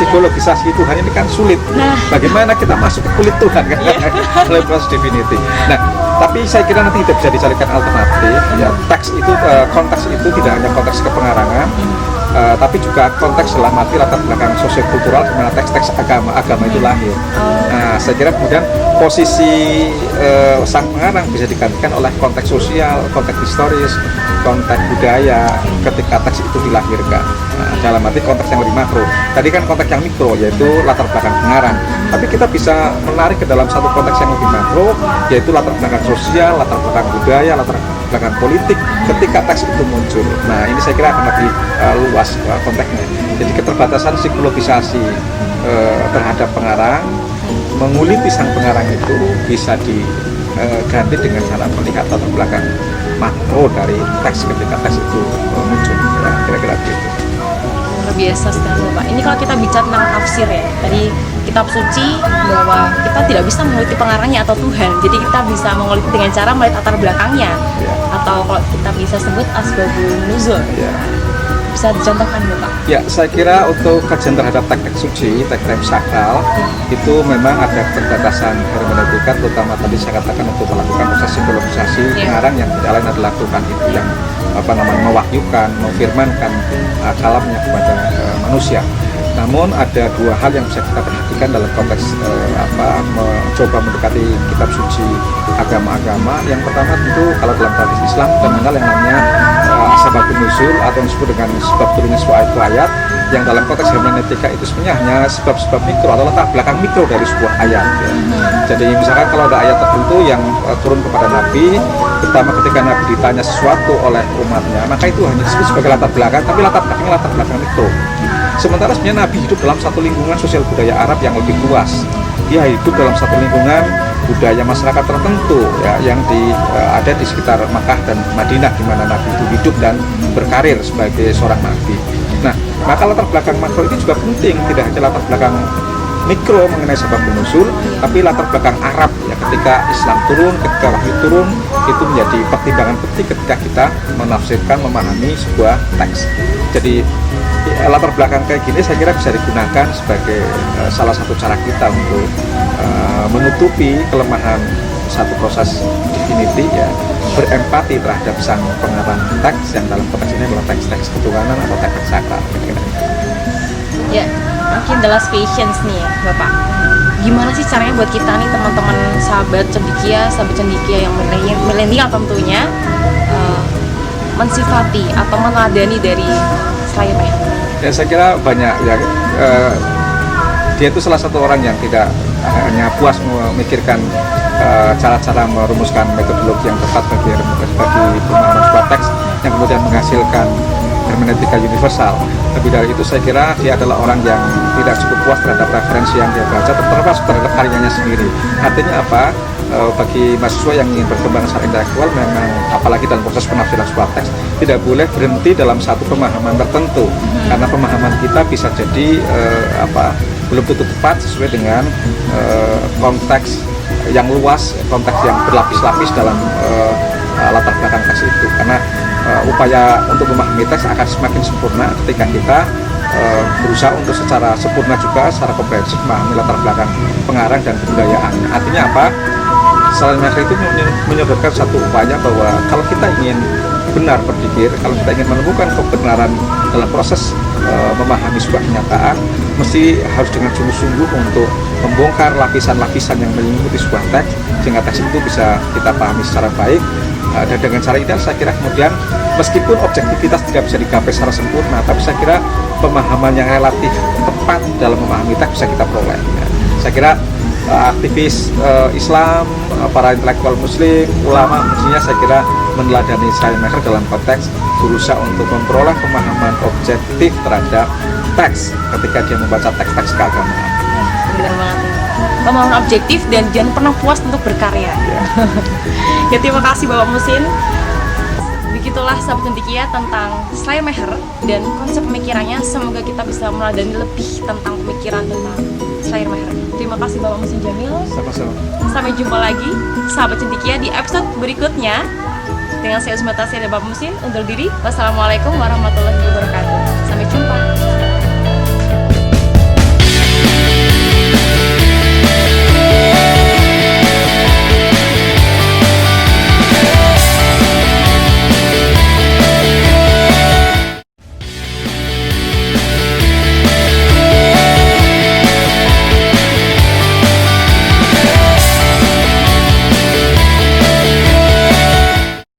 psikologisasi Tuhan ini kan sulit. Bagaimana kita masuk ke kulit Tuhan kan? Oleh proses definitif. Nah, tapi saya kira nanti kita bisa dicarikan alternatif. Ya, teks itu, konteks itu tidak hanya konteks kepengarangan, tapi juga konteks dalam arti latar belakang sosial kultural di mana teks-teks agama itu lahir. Nah, saya kira kemudian posisi sang pengarang bisa digantikan oleh konteks sosial, konteks historis, konteks budaya ketika teks itu dilahirkan. Nah, dalam arti konteks yang lebih makro. Tadi kan konteks yang mikro, yaitu latar belakang pengarang. Tapi kita bisa menarik ke dalam satu konteks yang lebih makro, yaitu latar belakang sosial, latar belakang budaya, latar belakang politik ketika teks itu muncul. Nah, ini saya kira akan lebih luas konteksnya. Jadi keterbatasan psikologisasi terhadap pengarang, menguliti sang pengarang itu bisa diganti dengan cara melihat latar belakang makro dari teks ketika teks itu muncul. Nah, kira-kira begitu. Luar biasa sekali Bapak. Ini kalau kita bicara tentang tafsir ya, tadi kitab suci bahwa kita tidak bisa menguliti pengarangnya atau Tuhan. Jadi kita bisa menguliti dengan cara melihat latar belakangnya, atau kalau kita bisa sebut asbabun nuzul. Bisa dicontohkan Bapak? Ya, saya kira untuk kajian terhadap teks suci, teks sakral, itu memang ada keterbatasan hermeneutika, terutama tadi saya katakan untuk melakukan proses psikologisasi pengarang yang tidak lain adalah Tuhan itu yang mewahyukan, memfirmankan kalamnya kepada manusia. Namun ada dua hal yang bisa kita perhatikan dalam konteks mencoba mendekati kitab suci agama-agama. Yang pertama tentu kalau dalam tradisi Islam kita mengenal yang namanya asbabun nuzul atau yang disebut dengan sebab turunnya sebuah ayat, yang dalam konteks hermeneutika itu sebenarnya hanya sebab-sebab mikro atau latar belakang mikro dari sebuah ayat. Jadi misalkan kalau ada ayat tertentu yang turun kepada Nabi, pertama ketika Nabi ditanya sesuatu oleh umatnya, maka itu hanya disebut sebagai latar belakang, tapi latar belakang mikro. Sementara sebenarnya Nabi hidup dalam satu lingkungan sosial budaya Arab yang lebih luas. Dia hidup dalam satu lingkungan budaya masyarakat tertentu ya, yang ada di sekitar Makkah dan Madinah di mana Nabi itu hidup dan berkarir sebagai seorang nabi. Nah, maka latar belakang makro itu juga penting, tidak hanya latar belakang mikro mengenai sebab nuzul, tapi latar belakang Arab ya, ketika Islam turun, ketika wahyu turun, itu menjadi pertimbangan penting ketika kita menafsirkan, memahami sebuah teks. Jadi latar belakang kayak gini saya kira bisa digunakan sebagai salah satu cara kita untuk menutupi kelemahan satu proses divinity ya, berempati terhadap sang pengarang teks yang dalam konteks ini adalah teks-teks ketuhanan atau teks sakral. Ya, mungkin the last patience nih ya Bapak. Gimana sih caranya buat kita nih teman-teman sahabat cendekia yang milenial tentunya mensifati atau meneladani dari Slayer Meher? Ya, saya kira banyak ya. Dia itu salah satu orang yang tidak hanya puas memikirkan cara-cara merumuskan metodologi yang tepat bagi pemahaman sebuah teks yang kemudian menghasilkan hermeneutika universal. Lebih dari itu saya kira dia adalah orang yang tidak cukup puas terhadap referensi yang dia baca, termasuk terhadap karyanya sendiri. Artinya apa? Bagi mahasiswa yang ingin berkembang secara intelektual, memang apalagi dalam proses penafsiran sebuah teks, tidak boleh berhenti dalam satu pemahaman tertentu, karena pemahaman kita bisa jadi belum tentu tepat sesuai dengan konteks yang luas, konteks yang berlapis-lapis dalam latar belakang teks itu. Karena upaya untuk memahami teks akan semakin sempurna ketika kita berusaha untuk secara sempurna juga, secara komprehensif memahami latar belakang pengarang dan kebudayaan. Artinya apa? Slayer Meher itu menyodorkan satu upaya bahwa kalau kita ingin benar berpikir, kalau kita ingin menemukan kebenaran dalam proses memahami sebuah kenyataan, mesti harus dengan sungguh-sungguh untuk membongkar lapisan-lapisan yang menyelimuti sebuah teks, sehingga teks itu bisa kita pahami secara baik. Dan dengan cara itu saya kira kemudian meskipun objektivitas tidak bisa digapai secara sempurna, tapi saya kira pemahaman yang relatif tepat dalam memahami teks bisa kita peroleh. Saya kira aktivis Islam, para intelektual Muslim, ulama, mestinya saya kira meneladani Slayer Meher dalam konteks berusaha untuk memperoleh pemahaman objektif terhadap teks ketika dia membaca teks-teks keagamaan. Benar banget. Pemahaman objektif dan jangan pernah puas untuk berkarya. Ya, terima kasih Bapak Musin. Begitulah sahabat cendekia tentang Slayer Meher dan konsep pemikirannya. Semoga kita bisa meneladani lebih tentang pemikiran tentang Slayer Meher. Terima kasih Bapak Musin Jamil. Sama-sama. Sampai jumpa lagi sahabat cendekia di episode berikutnya. Dengan saya Usma Tasya dan Bapak Musin undur diri. Wassalamualaikum warahmatullahi wabarakatuh. Sampai jumpa.